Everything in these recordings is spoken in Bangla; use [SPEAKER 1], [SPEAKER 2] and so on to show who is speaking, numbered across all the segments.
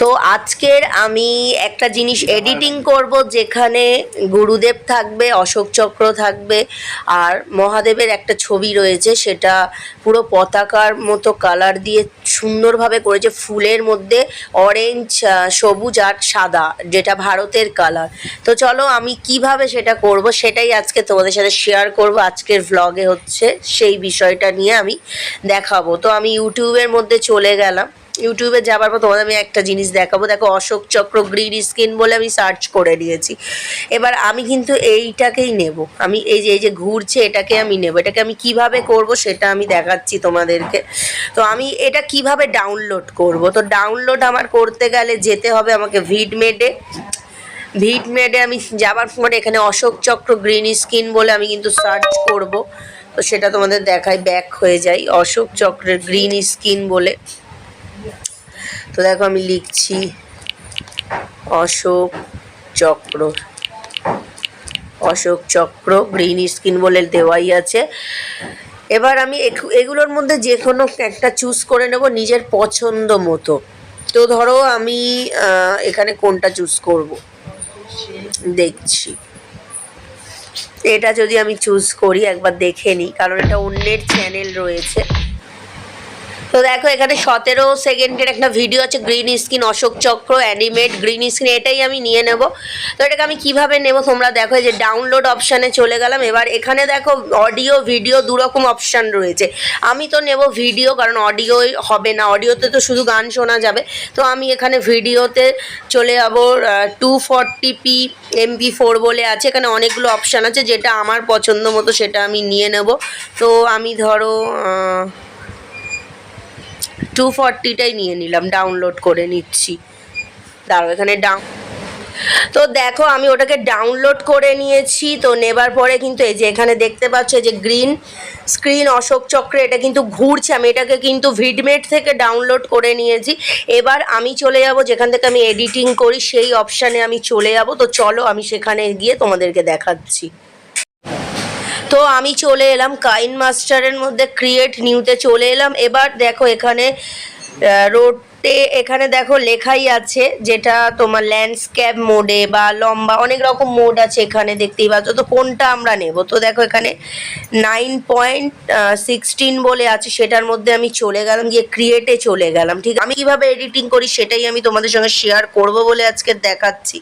[SPEAKER 1] তো আজকের আমি একটা জিনিস এডিটিং করব, যেখানে গুরুদেব থাকবে, অশোক চক্র থাকবে, আর মহাদেবের একটা ছবি রয়েছে, সেটা পুরো পতাকার মতো কালার দিয়ে সুন্দরভাবে করেছে, ফুলের মধ্যে অরেঞ্জ, সবুজ আর সাদা, যেটা ভারতের কালার। তো চলো আমি কিভাবে সেটা করব সেটাই আজকে তোমাদের সাথে শেয়ার করব। আজকের ভ্লগে হচ্ছে সেই বিষয়টা নিয়ে আমি দেখাবো। তো আমি ইউটিউবের মধ্যে চলে গেলাম। ইউটিউবে যাবার পর তোমাদের আমি একটা জিনিস দেখাবো। দেখো, অশোক চক্র গ্রিন স্কিন বলে আমি সার্চ করে নিয়েছি। এবার আমি কিন্তু এইটাকেই নেব। আমি এই যে ঘুরছে এটাকে আমি নেব। এটাকে আমি কিভাবে করব সেটা আমি দেখাচ্ছি তোমাদেরকে। তো আমি এটা কিভাবে ডাউনলোড করব, তো ডাউনলোড আমার করতে গেলে যেতে হবে আমাকে ভিডমেডে আমি যাবার পরে এখানে অশোক চক্র গ্রিন স্কিন বলে আমি কিন্তু সার্চ করব। তো সেটা তোমাদের দেখাই, ব্যাক হয়ে যাই অশোক চক্রের গ্রিন স্কিন বলে। তো দেখো আমি লিখছি অশোক চক্র গ্রিন স্কিন বলে দেওয়াই আছে। এবার আমি এগুলোর মধ্যে যে কোনো একটা চুজ করে নেব নিজের পছন্দ মতো। তো ধরো আমি এখানে কোনটা চুজ করব দেখছি। এটা যদি আমি চুজ করি, একবার দেখে নিই, কারণ এটা অন্যের চ্যানেল রয়েছে। তো দেখো এখানে 17 সেকেন্ডের একটা ভিডিও আছে, গ্রিন স্কিন অশোক চক্র অ্যানিমেট গ্রিন স্কিন, এটাই আমি নিয়ে নেব। তো এটাকে আমি কিভাবে নেব তোমরা দেখো, যে ডাউনলোড অপশানে চলে গেলাম। এবার এখানে দেখো অডিও ভিডিও দুরকম অপশান রয়েছে। আমি তো নেব ভিডিও, কারণ অডিও হবে না, অডিওতে তো শুধু গান শোনা যাবে। তো আমি এখানে ভিডিওতে চলে যাব। 240p MP4 বলে আছে, এখানে অনেকগুলো অপশান আছে, যেটা আমার পছন্দ মতো সেটা আমি নিয়ে নেব। তো আমি ধরো 240টাই নিয়ে নিলাম, ডাউনলোড করে নিচ্ছি। দাঁড়াও এখানে তো দেখো আমি ওটাকে ডাউনলোড করে নিয়েছি। তো নেবার পরে কিন্তু এই যে এখানে দেখতে পাচ্ছ যে গ্রিন স্ক্রিন অশোক চক্রে, এটা কিন্তু ঘুরছে। আমি এটাকে কিন্তু ভিডমেট থেকে ডাউনলোড করে নিয়েছি। এবার আমি চলে যাব যেখান থেকে আমি এডিটিং করি, সেই অপশানে আমি চলে যাব। তো চলো আমি সেখানে গিয়ে তোমাদেরকে দেখাচ্ছি। তো আমি চলে এলাম কাইন মাস্টারের মধ্যে, ক্রিয়েট নিউতে চলে এলাম। এবার দেখো এখানে এখানে দেখো লেখাই আছে, যেটা তোমার ল্যান্ডস্কেপ মোডে বা লম্বা, অনেক রকম মোড আছে এখানে দেখতেই পাচ্ছ। তো কোনটা আমরা নেব, তো দেখো এখানে 9.16 বলে আছে, সেটার মধ্যে আমি চলে গেলাম, গিয়ে ক্রিয়েটে চলে গেলাম। ঠিক আমি কিভাবে এডিটিং করি সেটাই আমি তোমাদের সঙ্গে শেয়ার করব বলে আজকে দেখাচ্ছি।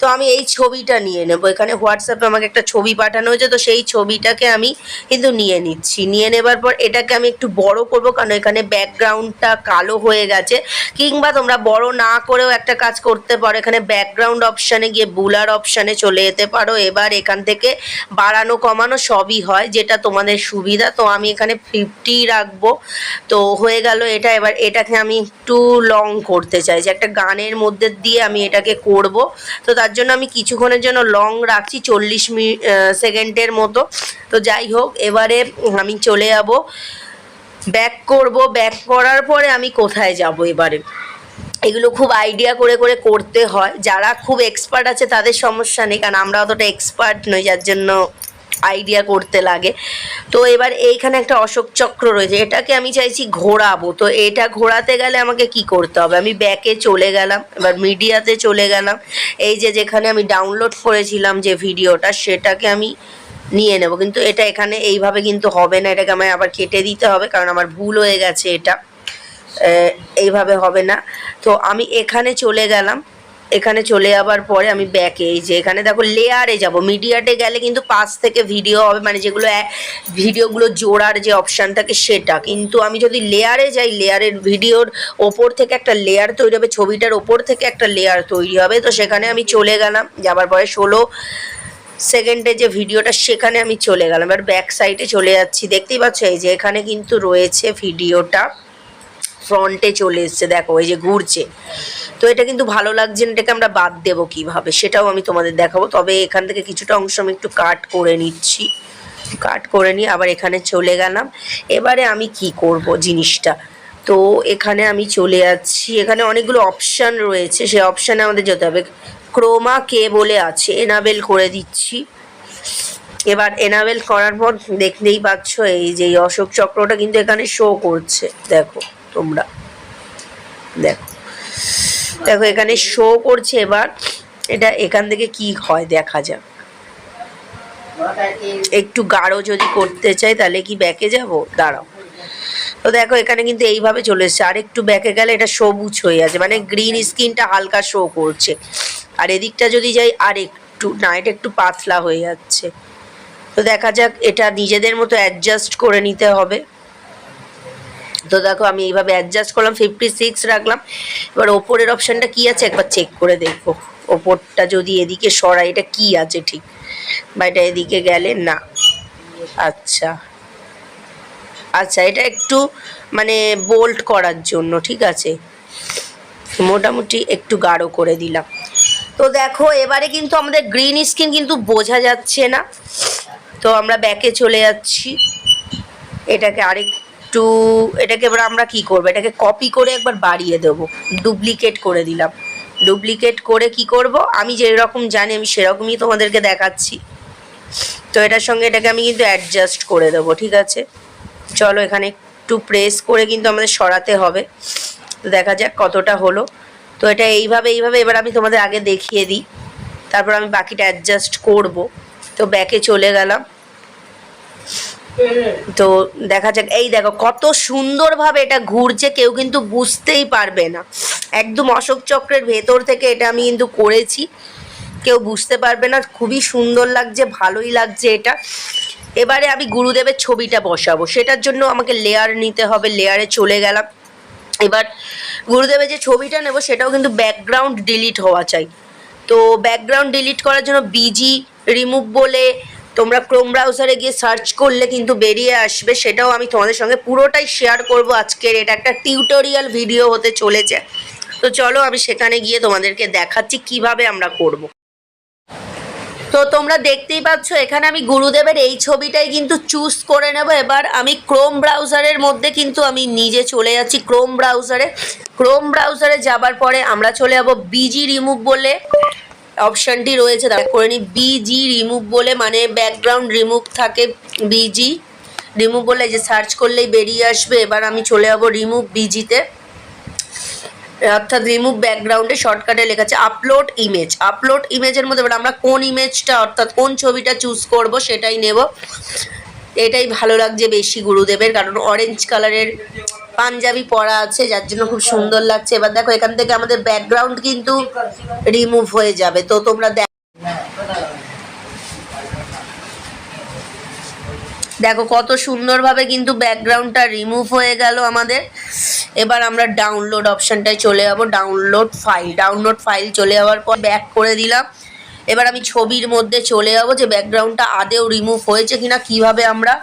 [SPEAKER 1] তো আমি এই ছবিটা নিয়ে নেব। এখানে হোয়াটসঅ্যাপে আমাকে একটা ছবি পাঠানো হয়েছে, তো সেই ছবিটাকে আমি কিন্তু নিয়ে নিচ্ছি। নিয়ে নেবার পর এটাকে আমি একটু বড় করব, কারণ এখানে ব্যাকগ্রাউন্ডটা কালো হয়ে গেছে। কিংবা তোমরা বড় না করেও একটা কাজ করতে পারো, এখানে ব্যাকগ্রাউন্ড অপশানে গিয়ে বুলার অপশানে চলে যেতে পারো। এবার এখান থেকে বাড়ানো কমানো সবই হয়, যেটা তোমাদের সুবিধা। তো আমি এখানে 50 রাখবো। তো হয়ে গেল এটা। এবার এটাকে আমি একটু লং করতে চাই, যে একটা গানের মধ্যে দিয়ে আমি এটাকে করব। তো তার জন্য আমি কিছুক্ষণের জন্য লং রাখছি, 40 সেকেন্ডের মতো। তো যাই হোক, এবারে আমি চলে যাব, ব্যাক করব। ব্যাক করার পরে আমি কোথায় যাব এবারে, এগুলো খুব আইডিয়া করে করে করতে হয়। যারা খুব এক্সপার্ট আছে তাদের সমস্যা নেই, কারণ আমরা অতটা এক্সপার্ট নই, যার জন্য আইডিয়া করতে লাগে। তো এবার এইখানে একটা অশোক চক্র রয়েছে, এটাকে আমি চাইছি ঘোরাবো। তো এটা ঘোরাতে গেলে আমাকে কি করতে হবে, আমি ব্যাকে চলে গেলাম, এবার মিডিয়াতে চলে গেলাম। এই যে যেখানে আমি ডাউনলোড করেছিলাম যে ভিডিওটা, সেটাকে আমি নিয়ে নেব। কিন্তু এটা এখানে এইভাবে কিন্তু হবে না, এটাকে আমায় আবার কেটে দিতে হবে, কারণ আমার ভুল হয়ে গেছে, এটা এইভাবে হবে না। তো আমি এখানে চলে গেলাম। এখানে চলে যাবার পরে আমি ব্যাকে, এই যে এখানে দেখো লেয়ারে যাব। মিডিয়াতে গেলে কিন্তু পাশ থেকে ভিডিও হবে, মানে যেগুলো ভিডিওগুলো জোড়ার যে অপশান থাকে সেটা। কিন্তু আমি যদি লেয়ারে যাই, লেয়ারের ভিডিওর ওপর থেকে একটা লেয়ার তৈরি হবে, ছবিটার ওপর থেকে একটা লেয়ার তৈরি হবে। তো সেখানে আমি চলে গেলাম, যাবার পরে 16 সেকেন্ডের যে ভিডিওটা, সেখানে আমি চলে গেলাম। এবার ব্যাক সাইডে চলে যাচ্ছি, দেখতেই পাচ্ছ এই যে এখানে কিন্তু রয়েছে ভিডিওটা, ফ্রন্টে চলে এসছে, দেখো এই যে ঘুরছে। তো এটা কিন্তু ভালো লাগছে না, এটাকে আমরা বাদ দেবো কিভাবে সেটাও আমি তোমাদের দেখাবো। তবে এখান থেকে কিছুটা অংশ আমি একটু কাট করে নিচ্ছি, কাট করে নিয়ে আবার এখানে চলে গেলাম। এবারে আমি কি করব জিনিসটা, তো এখানে আমি চলে যাচ্ছি। এখানে অনেকগুলো অপশান রয়েছে, সেই অপশানে আমাদের যেতে হবে। ক্রোমা কে বলে আছে, এনাবেল করে দিচ্ছি। এবার এনাবেল করার পর দেখতেই পাচ্ছ এই যে অশোক চক্রটা কিন্তু এখানে শো করছে, দেখো তোমরা, দেখো দেখো এখানে শো করছে। এবার এটা এখান থেকে কি হয় দেখা যাক। একটু গাঢ় যদি করতে চাই তাহলে কি ব্যাকে যাব, দাঁড়াও। তো দেখো এখানে কিন্তু এইভাবে চলে এসছে, আর একটু ব্যাকে গেলে এটা সবুজ হয়ে আছে, মানে গ্রিন স্কিনটা হালকা শো করছে। আর এদিকটা যদি যাই আর একটু না, এটা একটু পাতলা হয়ে যাচ্ছে। তো দেখা যাক, এটা নিজেদের মতো অ্যাডজাস্ট করে নিতে হবে। তো দেখো আমি এইভাবে অ্যাডজাস্ট করলাম, 56 রাখলাম। এবার ওপরের অপশানটা কি আছে একবার চেক করে দেখবো। ওপরটা যদি এদিকে সরাই, এটা কি আছে ঠিক, বা এটা এদিকে গেলে না। আচ্ছা আচ্ছা, এটা একটু মানে বোল্ড করার জন্য, ঠিক আছে, মোটামুটি একটু গাঢ় করে দিলাম। তো দেখো এবারে কিন্তু আমাদের গ্রিন স্কিন কিন্তু বোঝা যাচ্ছে না। তো আমরা ব্যাকে চলে যাচ্ছি। এটাকে আরেকটু, এটাকে এবার আমরা কি করবো, এটাকে কপি করে একবার বাড়িয়ে দেবো, ডুপ্লিকেট করে দিলাম। ডুপ্লিকেট করে কি করব, আমি যেরকম জানি আমি সেরকমই তোমাদেরকে দেখাচ্ছি। তো এটার সঙ্গে এটাকে আমি কিন্তু অ্যাডজাস্ট করে দেবো, ঠিক আছে। চলো এখানে একটু প্রেস করে কিন্তু আমাদের সরাতে হবে। তো দেখা যাক কতটা হলো। তো এটা এইভাবে এবার আমি তোমাদের আগে দেখিয়ে দিই, তারপর আমি বাকিটা অ্যাডজাস্ট করব। তো ব্যাকে চলে গেলাম। তো দেখা যাক, এই দেখো কত সুন্দরভাবে এটা ঘুরছে, কেউ কিন্তু বুঝতেই পারবে না। একদম অশোক চক্রের ভেতর থেকে এটা আমি কিন্তু করেছি, কেউ বুঝতে পারবে না। খুবই সুন্দর লাগছে, ভালোই লাগছে এটা। এবারে আমি গুরুদেবের ছবিটা বসাবো, সেটার জন্য আমাকে লেয়ার নিতে হবে। লেয়ারে চলে গেলাম। এবার গুরুদেবের যে ছবিটা নেব সেটাও কিন্তু ব্যাকগ্রাউন্ড ডিলিট হওয়া চাই। তো ব্যাকগ্রাউন্ড ডিলিট করার জন্য বিজি রিমুভ বলে তোমরা ক্রোম ব্রাউজারে গিয়ে সার্চ করলে কিন্তু বেরিয়ে আসবে। সেটাও আমি তোমাদের সঙ্গে পুরোটাই শেয়ার করব আজকের। এটা একটা টিউটোরিয়াল ভিডিও হতে চলেছে। তো চলো আমি সেখানে গিয়ে তোমাদেরকে দেখাচ্ছি কিভাবে আমরা করব। তো তোমরা দেখতেই পাচ্ছ এখানে আমি গুরুদেবের এই ছবিটাই কিন্তু চুজ করে নেব। এবার আমি ক্রোম ব্রাউজারের মধ্যে কিন্তু আমি নিজে চলে যাচ্ছি ক্রোম ব্রাউজারে। ক্রোম ব্রাউজারে যাবার পরে আমরা চলে যাব বিজি রিমুভ বলে অপশানটি রয়েছে, তারপর করে নিই বিজি রিমুভ বলে, মানে ব্যাকগ্রাউন্ড রিমুভ থাকে। বিজি রিমুভ বলে যে সার্চ করলেই বেরিয়ে আসবে। এবার আমি চলে যাব রিমুভ বিজিতে, অর্থাৎ রিমুভ ব্যাকগ্রাউন্ডে শর্টকাটে লেখা আছে আপলোড ইমেজ। আপলোড ইমেজের মধ্যে এবার আমরা কোন ইমেজটা অর্থাৎ কোন ছবিটা চুজ করব সেটাই নেব। এটাই ভালো লাগছে বেশি গুরুদেবের, কারণ অরেঞ্জ কালারের পাঞ্জাবি পরা আছে যার জন্য খুব সুন্দর লাগছে। এবার দেখো এখান থেকে আমাদের ব্যাকগ্রাউন্ড কিন্তু রিমুভ হয়ে যাবে। তো তোমরা দেখো কত সুন্দরভাবে কিন্তু ব্যাকগ্রাউন্ডটা রিমুভ হয়ে গেল আমাদের। এবার আমরা ডাউনলোড অপশানটায় চলে যাবো, ডাউনলোড ফাইল চলে যাওয়ার পর ব্যাক করে দিলাম। এবার আমি ছবির মধ্যে চলে যাবো যে ব্যাকগ্রাউন্ডটা আদেও রিমুভ হয়েছে কিনা কিভাবে আমরা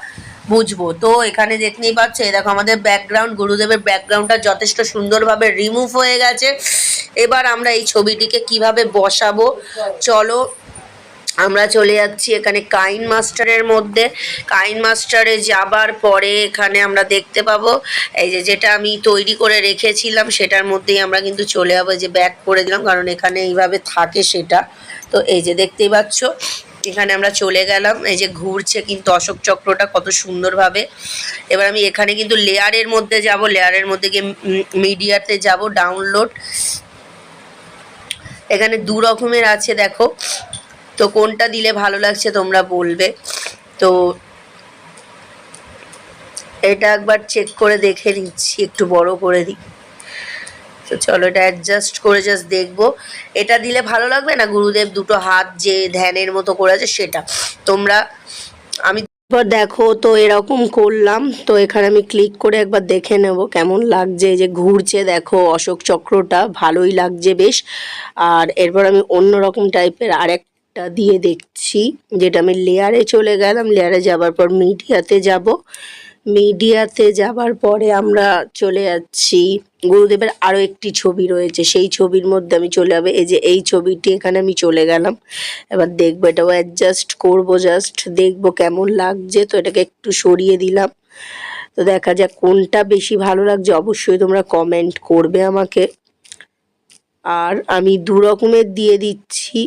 [SPEAKER 1] বুঝবো। তো এখানে দেখতেই পাচ্ছ, দেখো আমাদের ব্যাকগ্রাউন্ড, গুরুদেবের ব্যাকগ্রাউন্ডটা যথেষ্ট সুন্দরভাবে রিমুভ হয়ে গেছে। এবার আমরা এই ছবিটিকে কিভাবে বসাবো, চলো আমরা চলে যাচ্ছি এখানে কাইন মাস্টারের মধ্যে। কাইন মাস্টারে যাবার পরে এখানে আমরা দেখতে পাবো এই যে যেটা আমি তৈরি করে রেখেছিলাম সেটার মধ্যেই আমরা কিন্তু চলে যাবো। যে ব্যাক করে দিলাম কারণ এখানে এইভাবে থাকে সেটা। তো এই যে দেখতেই পাচ্ছ এখানে আমরা চলে গেলাম, এই যে ঘুরছে কিন্তু অশোক চক্রটা কত সুন্দরভাবে। এবার আমি এখানে কিন্তু লেয়ারের মধ্যে যাব, লেয়ারের মধ্যে গিয়ে মিডিয়াতে যাব, ডাউনলোড। এখানে দু রকমের আছে দেখো, তো কোনটা দিলে ভালো লাগছে তোমরা বলবে। তো এটা একবার চেক করে দেখে নিচ্ছি, একটু বড় করে দিই। তো চলো এটা অ্যাডজাস্ট করে জাস্ট দেখবো এটা দিলে ভালো লাগবে না। গুরুদেব দুটো হাত যে ধ্যানের মতো করে আছে সেটা তোমরা, আমি এবার দেখো তো এরকম করলাম। তো এখানে আমি ক্লিক করে একবার দেখে নেব কেমন লাগছে। এই যে ঘুরছে দেখো অশোক চক্রটা, ভালোই লাগছে বেশ। আর এরপর আমি অন্য রকম টাইপের আরেকটা দিয়ে দেখছি, যেটা আমি লেয়ারে চলে গেলাম। লেয়ারে যাবার পর মিডিয়াতে যাব, মিডিয়াতে যাবার পরে আমরা চলে যাচ্ছি গুরুদেবের আরও একটি ছবি রয়েছে, সেই ছবির মধ্যে আমি চলে যাবে। এই যে এই ছবিটি এখানে আমি চলে গেলাম। এবার দেখবো এটাও অ্যাডজাস্ট করবো, জাস্ট দেখবো কেমন লাগছে। তো এটাকে একটু সরিয়ে দিলাম। তো দেখা যাক কোনটা বেশি ভালো লাগছে, অবশ্যই তোমরা কমেন্ট করবে আমাকে। আর আমি দু রকমের দিয়ে দিচ্ছি।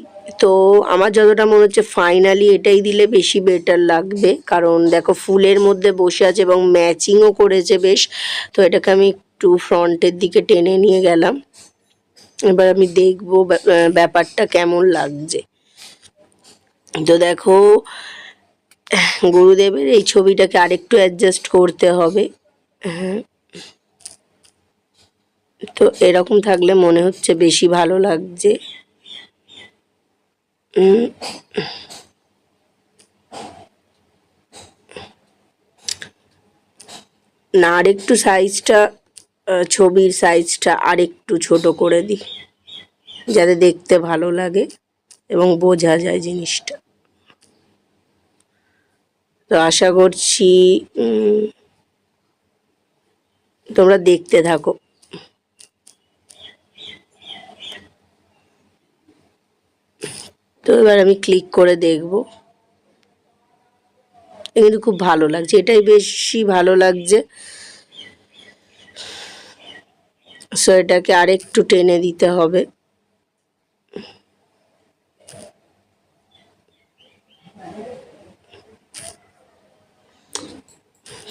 [SPEAKER 1] তো আমার যতটা মনে হচ্ছে ফাইনালি এটাই দিলে বেশি বেটার লাগবে, কারণ দেখো ফুলের মধ্যে বসে আছে এবং ম্যাচিংও করেছে বেশ। তো এটাকে আমি একটু ফ্রন্টের দিকে টেনে নিয়ে গেলাম। এবার আমি দেখবো ব্যাপারটা কেমন লাগছে। তো দেখো গুরুদেবের এই ছবিটাকে আরেকটু অ্যাডজাস্ট করতে হবে। হ্যাঁ, তো এরকম থাকলে মনে হচ্ছে বেশি ভালো লাগছে। না, আরেকটু সাইজটা, ছবির সাইজটা আরেকটু ছোট করে দিই, যাতে দেখতে ভালো লাগে এবং বোঝা যায় জিনিসটা। তো আশা করছি তোমরা দেখতে থাকো। তো এবার আমি ক্লিক করে দেখব। কিন্তু খুব ভালো লাগছে, এটাই বেশি ভালো লাগছে। সো এটাকে আরেকটু টেনে দিতে হবে।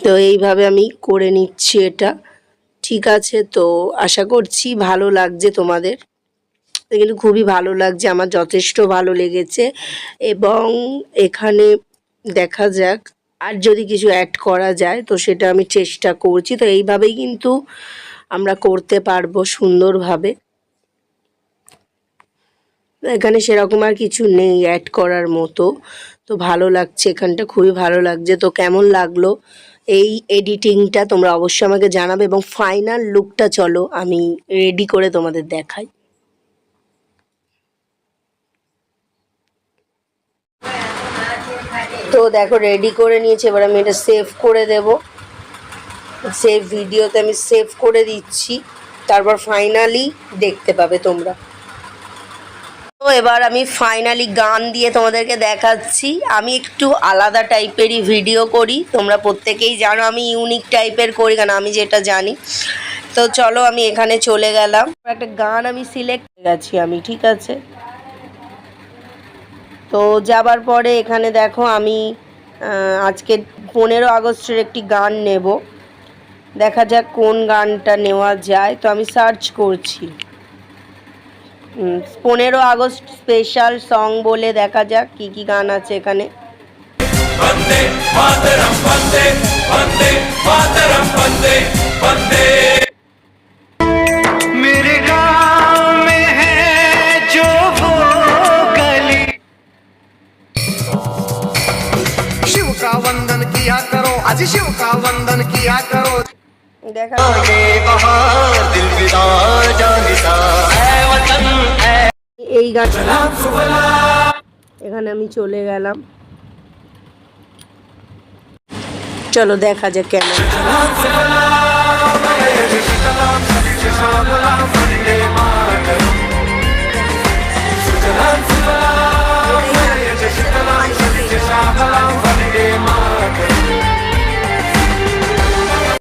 [SPEAKER 1] তো এইভাবে আমি করে নিচ্ছি এটা। ঠিক আছে, তো আশা করছি ভালো লাগছে তোমাদের। কিন্তু খুবই ভালো লাগছে, আমার যথেষ্ট ভালো লেগেছে। এবং এখানে দেখা যাক আর যদি কিছু অ্যাড করা যায়, তো সেটা আমি চেষ্টা করছি। তো এইভাবেই কিন্তু আমরা করতে পারবো সুন্দরভাবে। এখানে সেরকম আর কিছু নেই অ্যাড করার মতো। তো ভালো লাগছে, এখানটা খুবই ভালো লাগছে। তো কেমন লাগলো এই এডিটিংটা তোমরা অবশ্যই আমাকে জানাবে, এবং ফাইনাল লুকটা চলো আমি রেডি করে তোমাদের দেখাই। তো দেখো রেডি করে নিয়েছি, এবার আমি এটা সেভ করে দেব। সেভ ভিডিওতে আমি সেভ করে দিচ্ছি, তারপর ফাইনালি দেখতে পাবে তোমরা। তো এবার আমি ফাইনালি গান দিয়ে তোমাদেরকে দেখাচ্ছি। আমি একটু আলাদা টাইপেরই ভিডিও করি, তোমরা প্রত্যেকেই জানো আমি ইউনিক টাইপের করি, কারণ আমি যেটা জানি। তো চলো আমি এখানে চলে গেলাম, একটা গান আমি সিলেক্ট করে গেছি আমি, ঠিক আছে। তো যাবার পরে এখানে দেখো আমি আজকে 15 আগস্টের একটি গান নেব। দেখা যাক কোন গানটা নেওয়া যায়। তো আমি সার্চ করছি 15 আগস্ট স্পেশাল সং বলে, দেখা যাক কি কি গান আছে এখানে। বন্দে মাতরম, বন্দে বন্দে মাতরম, বন্দে বন্দে। मेरे गांव में है जो वो गली, शिव का वंदन किया करो, आज शिव का वंदन किया करो। দেখা दिल विदा जानिसा है वतन है। এই গান এখানে আমি চলে গেলাম। চলো দেখা যাক কেন।